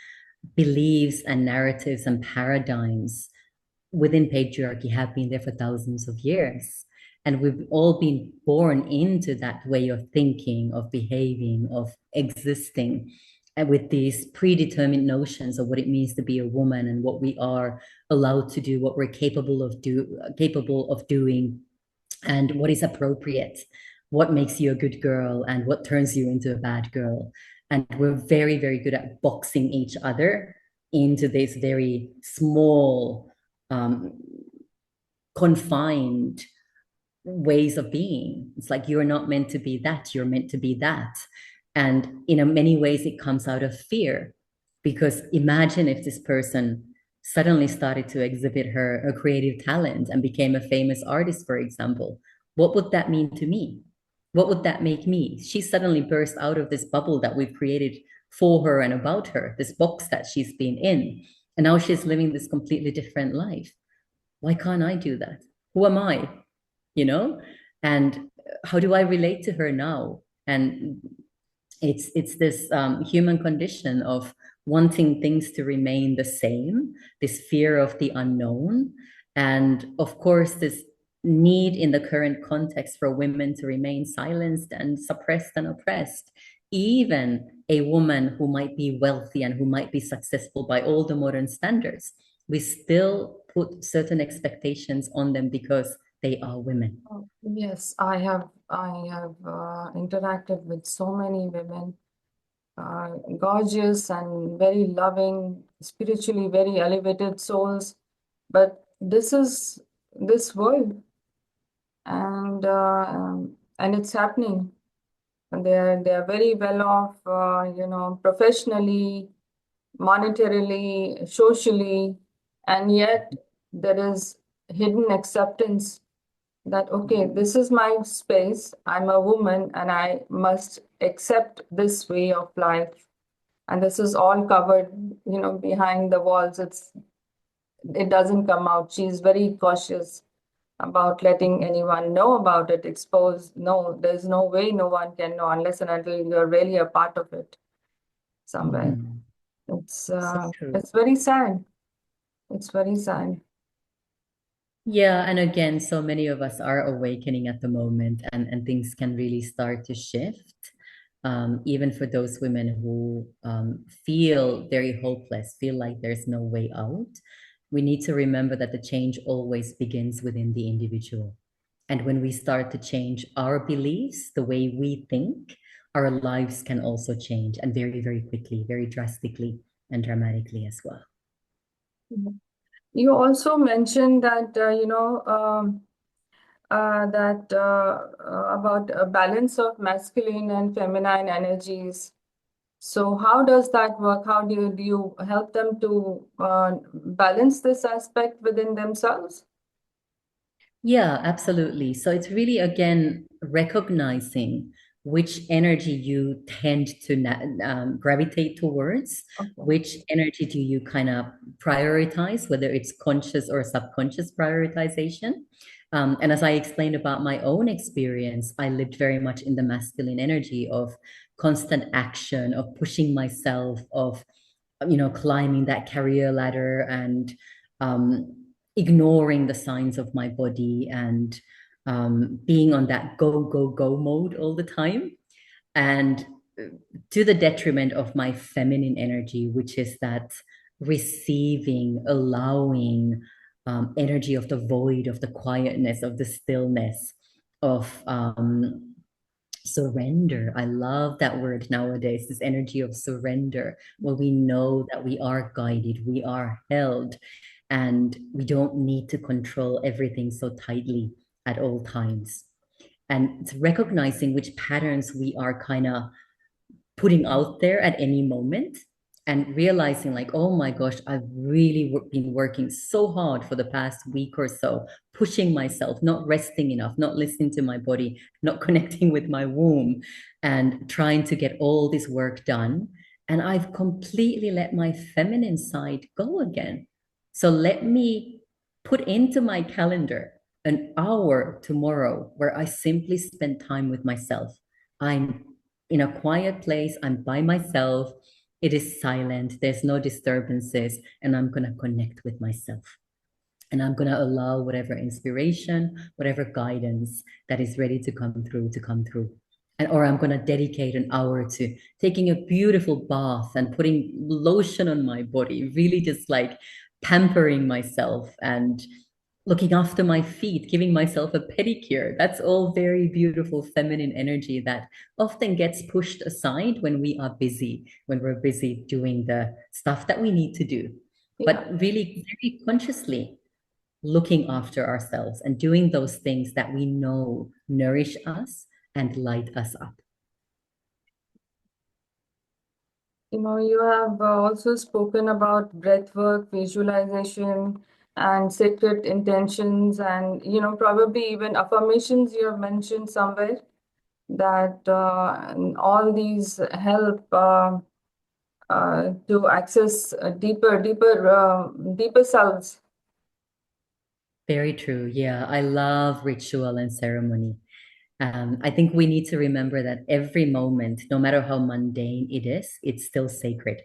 beliefs and narratives and paradigms within patriarchy have been there for thousands of years. And we've all been born into that way of thinking, of behaving, of existing, and with these predetermined notions of what it means to be a woman and what we are allowed to do, what we're capable of doing, and what is appropriate, what makes you a good girl, and what turns you into a bad girl. And we're very, very good at boxing each other into this very small, confined ways of being. It's like you're not meant to be that, you're meant to be that. And in many ways, it comes out of fear. Because imagine if this person suddenly started to exhibit her creative talent and became a famous artist, for example. What would that mean to me? What would that make me? She suddenly burst out of this bubble that we've created for her and about her, this box that she's been in. And now she's living this completely different life. Why can't I do that? Who am I? You know? And how do I relate to her now? And it's this human condition of wanting things to remain the same, this fear of the unknown, and of course this need in the current context for women to remain silenced and suppressed and oppressed. Even a woman who might be wealthy and who might be successful by all the modern standards, we still put certain expectations on them because they are women. Oh, yes, I have interacted with so many women, gorgeous and very loving, spiritually very elevated souls. But this is this world, and it's happening. And they are very well off, professionally, monetarily, socially, and yet there is hidden acceptance that, okay, this is my space, I'm a woman, and I must accept this way of life. And this is all covered, behind the walls. It doesn't come out. She's very cautious about letting anyone know about it, expose. No, there's no way no one can know unless and until you're really a part of it somewhere. Mhm. It's So uh, true. it's very sad. It's very sad. Yeah, and again, so many of us are awakening at the moment, and things can really start to shift. Even for those women who feel very hopeless, feel like there's no way out, we need to remember that the change always begins within the individual. And when we start to change our beliefs, the way we think, our lives can also change, and very, very quickly, very drastically and dramatically as well. You also mentioned that, about a balance of masculine and feminine energies. So how does that work? How do you help them to balance this aspect within themselves? Yeah, absolutely. So it's really, again, recognizing which energy you tend to gravitate towards, Okay. which energy do you kind of prioritize, whether it's conscious or subconscious prioritization. And as I explained about my own experience, I lived very much in the masculine energy of constant action, of pushing myself, of climbing that career ladder and um, ignoring the signs of my body and being on that go, go, go mode all the time. And to the detriment of my feminine energy, which is that receiving, allowing energy of the void, of the quietness, of the stillness, of surrender. I love that word nowadays, this energy of surrender, where we know that we are guided, we are held, and we don't need to control everything so tightly at all times. And it's recognizing which patterns we are kind of putting out there at any moment and realizing like, oh my gosh, I've really been working so hard for the past week or so, pushing myself, not resting enough, not listening to my body, not connecting with my womb, and trying to get all this work done. And I've completely let my feminine side go again. So let me put into my calendar an hour tomorrow where I simply spend time with myself. I'm in a quiet place. I'm by myself. It is silent. There's no disturbances. And I'm going to connect with myself. And I'm going to allow whatever inspiration, whatever guidance that is ready to come through to come through. And, or I'm going to dedicate an hour to taking a beautiful bath and putting lotion on my body, really just like pampering myself and looking after my feet, giving myself a pedicure. That's all very beautiful feminine energy that often gets pushed aside when we are busy, when we're busy doing the stuff that we need to do. Yeah. But really, very consciously looking after ourselves and doing those things that we know nourish us and light us up. You have also spoken about breath work, visualization, and sacred intentions, and probably even affirmations you have mentioned somewhere that and all these help to access deeper selves. Very true. Yeah, I love ritual and ceremony. I think we need to remember that every moment, no matter how mundane it is, it's still sacred.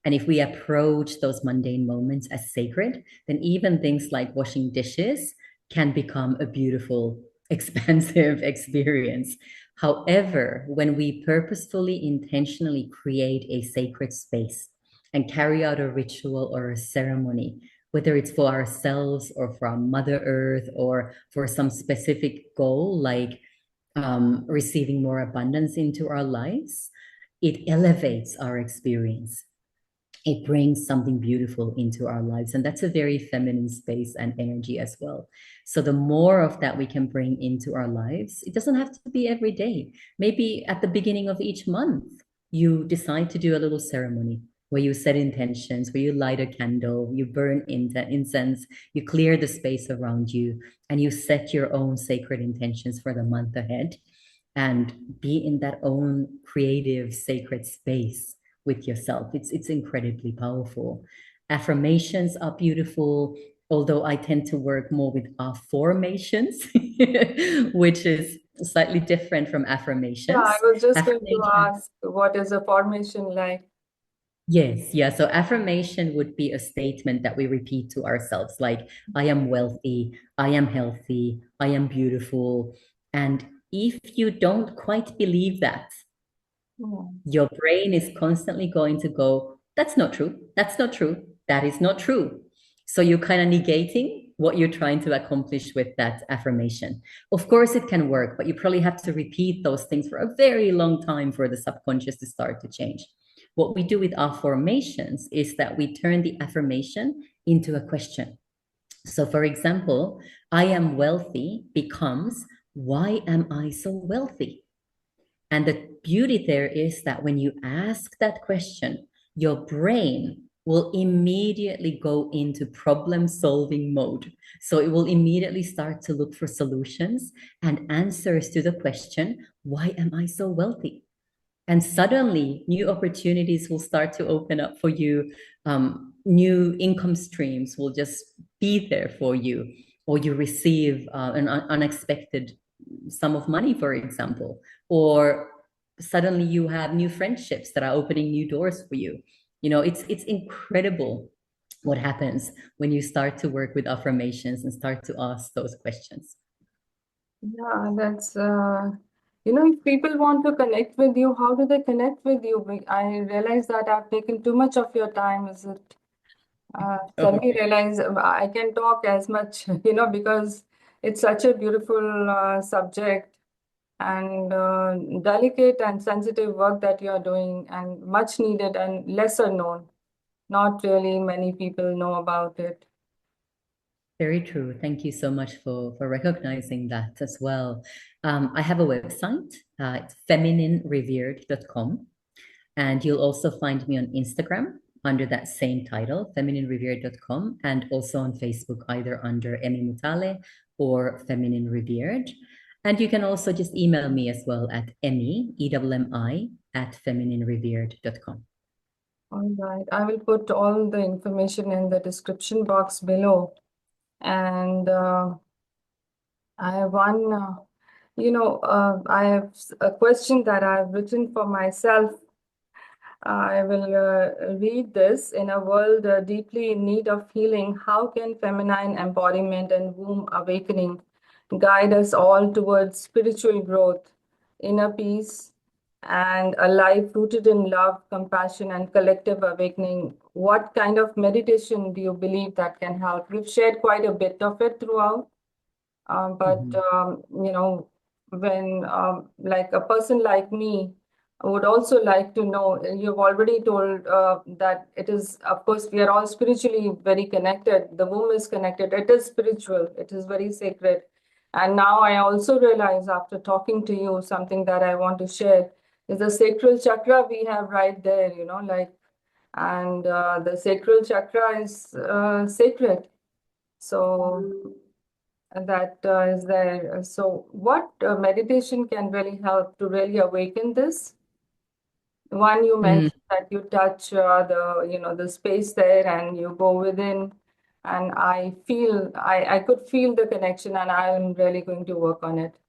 And if we approach those mundane moments as sacred, then even things like washing dishes can become a beautiful, expansive experience. However, when we purposefully, intentionally create a sacred space and carry out a ritual or a ceremony, whether it's for ourselves or for our Mother Earth or for some specific goal, like receiving more abundance into our lives, it elevates our experience. It brings something beautiful into our lives. And that's a very feminine space and energy as well. So the more of that we can bring into our lives, it doesn't have to be every day. Maybe at the beginning of each month, you decide to do a little ceremony where you set intentions, where you light a candle, you burn incense, you clear the space around you, and you set your own sacred intentions for the month ahead and be in that own creative, sacred space with yourself. It's incredibly powerful. Affirmations are beautiful, although I tend to work more with affirmations, which is slightly different from Yeah, I affirmations. was just going to Affirmation, ask, what is a formation like? yes, yeah. So affirmation would be a statement that we repeat to ourselves, like, I am wealthy, I am healthy, I am beautiful. And if you don't quite believe that, Hmm. your brain is constantly going to go, that's not true. That's not true. That is not true. So you're kind of negating what you're trying to accomplish with that affirmation. Of course, it can work, but you probably have to repeat those things for a very long time for the subconscious to start to change. What we do with affirmations is that we turn the affirmation into a question. So, for example, I am wealthy becomes, why am I so wealthy? And the beauty there is that when you ask that question, your brain will immediately go into problem solving mode. So it will immediately start to look for solutions and answers to the question, why am I so wealthy? And suddenly, new opportunities will start to open up for you. New income streams will just be there for you, or you receive an unexpected sum of money, for example, or suddenly you have new friendships that are opening new doors for you. It's incredible what happens when you start to work with affirmations and start to ask those questions. Yeah, if people want to connect with you, how do they connect with you? I realize that I've taken too much of your time. Is it? Oh, Suddenly realize I can talk as much, because it's such a beautiful subject and delicate and sensitive work that you're doing, and much needed and lesser known. Not really many people know about it. very true. Thank you so much for recognizing that as well. I have a website. It's femininerevered.com. And you'll also find me on Instagram under that same title, femininerevered.com, and also on Facebook, either under Emmy Mutale or Feminine Revered. And you can also just email me as well at Emmy, EMMI, at femininerevered.com. All right. I will put all the information in the description box below. And I have one, I have a question that I've written for myself. I will read this. In a world deeply in need of healing, how can feminine embodiment and womb awakening guide us all towards spiritual growth, inner peace, and a life rooted in love, compassion, and collective awakening? What kind of meditation do you believe that can help? You've shared quite a bit of it throughout. But Mhm. when like a person like me would also like to know, you've already told that it is, of course, we are all spiritually very connected. The womb is connected. It is spiritual. It is very sacred. And now I also realize after talking to you, something that I want to share is the sacral chakra we have right there, and the sacral chakra is sacred. So that is there. So, what meditation can really help to really awaken this? One you Mm, mentioned that you touch the space there and you go within, and I could feel the connection, and I am really going to work on it.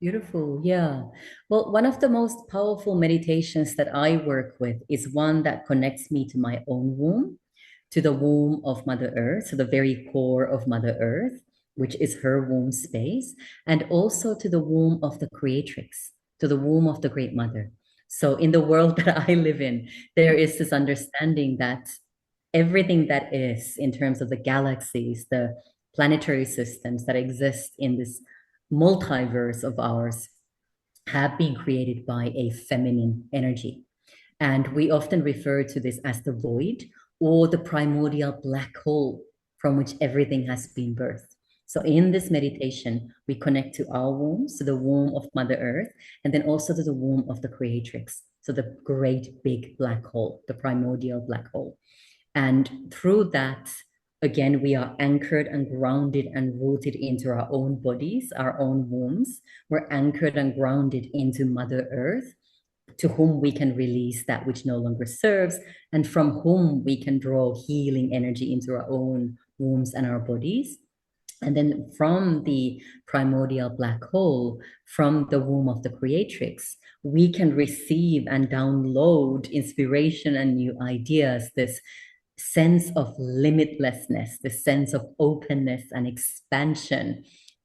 Beautiful. Yeah. Well, one of the most powerful meditations that I work with is one that connects me to my own womb, to the womb of Mother Earth, to the very core of Mother Earth, which is her womb space, and also to the womb of the creatrix, to the womb of the Great Mother. So, in the world that I live in, there is this understanding that everything that is, in terms of the galaxies, the planetary systems that exist in this multiverse of ours, have been created by a feminine energy. And we often refer to this as the void or the primordial black hole from which everything has been birthed. So, in this meditation, we connect to our wombs, to the womb of Mother Earth, and then also to the womb of the Creatrix. So, the great big black hole, the primordial black hole. And through that, again, we are anchored and grounded and rooted into our own bodies, our own wombs. We're anchored and grounded into Mother Earth, to whom we can release that which no longer serves, and from whom we can draw healing energy into our own wombs and our bodies. And then from the primordial black hole, from the womb of the creatrix, we can receive and download inspiration and new ideas, this sense of limitlessness, this sense of openness and expansion,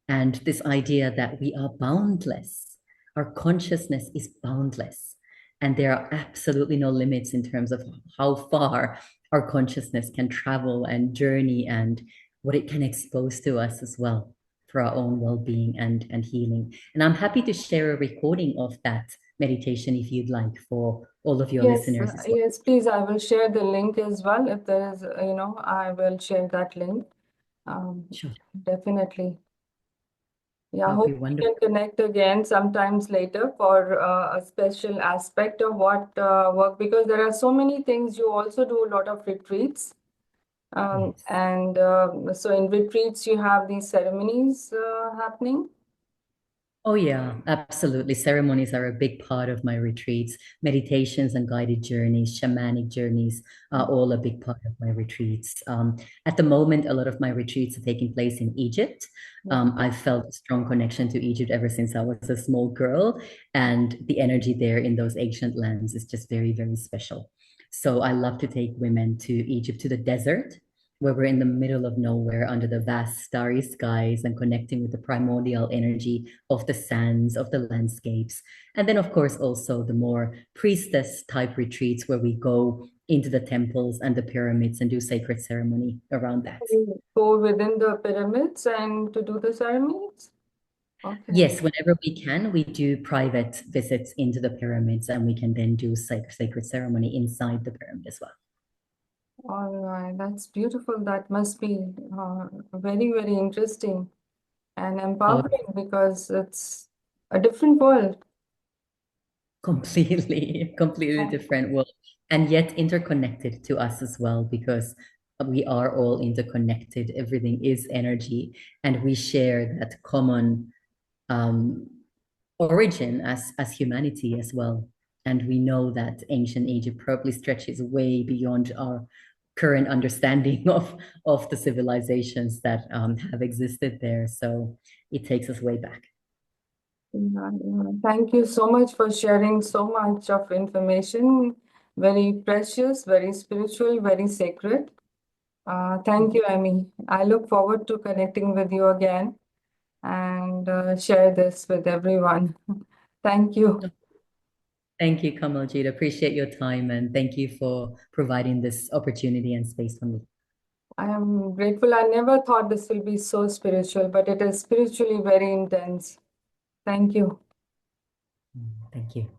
and this idea that we are boundless. Our consciousness is boundless, and there are absolutely no limits in terms of how far our consciousness can travel and journey, and what it can expose to us as well for our own well-being and healing. And I'm happy to share a recording of that meditation if you'd like, for all of your Yes, listeners as well. yes, please. I will share the link as well. If there is, I will share that link. Um, Sure. Definitely. Yeah, That would be hope we wonderful. can connect again sometimes later for a special aspect of what work, because there are so many things. You also do a lot of retreats. Yes. And so in retreats, you have these ceremonies happening. Oh, yeah, absolutely. Ceremonies are a big part of my retreats. Meditations and guided journeys, shamanic journeys are all a big part of my retreats. At the moment, a lot of my retreats are taking place in Egypt. Yeah. I've felt a strong connection to Egypt ever since I was a small girl, and the energy there in those ancient lands is just very, very special. So I love to take women to Egypt, to the desert, where we're in the middle of nowhere under the vast starry skies and connecting with the primordial energy of the sands, of the landscapes. And then, of course, also the more priestess type retreats where we go into the temples and the pyramids and do sacred ceremony around that. You go within the pyramids and to do the ceremonies? Okay. Yes, whenever we can, we do private visits into the pyramids and we can then do sacred ceremony inside the pyramid as well. All right, that's beautiful. That must be very, very interesting and Oh, empowering because it's a different world. completely different world, and yet interconnected to us as well, because we are all interconnected. Everything is energy, and we share that common um, origin as humanity as well. And we know that ancient Egypt probably stretches way beyond our current understanding of the civilizations that have existed there. So it takes us way back. Yeah, yeah. Thank you so much for sharing so much of information. Very precious, very spiritual, very sacred. Thank you, Emmy. I look forward to connecting with you again and share this with everyone. Thank you. Thank you, Kamaljit. Appreciate your time and thank you for providing this opportunity and space for me. I am grateful. I never thought this will be so spiritual, but it is spiritually very intense. Thank you. Thank you.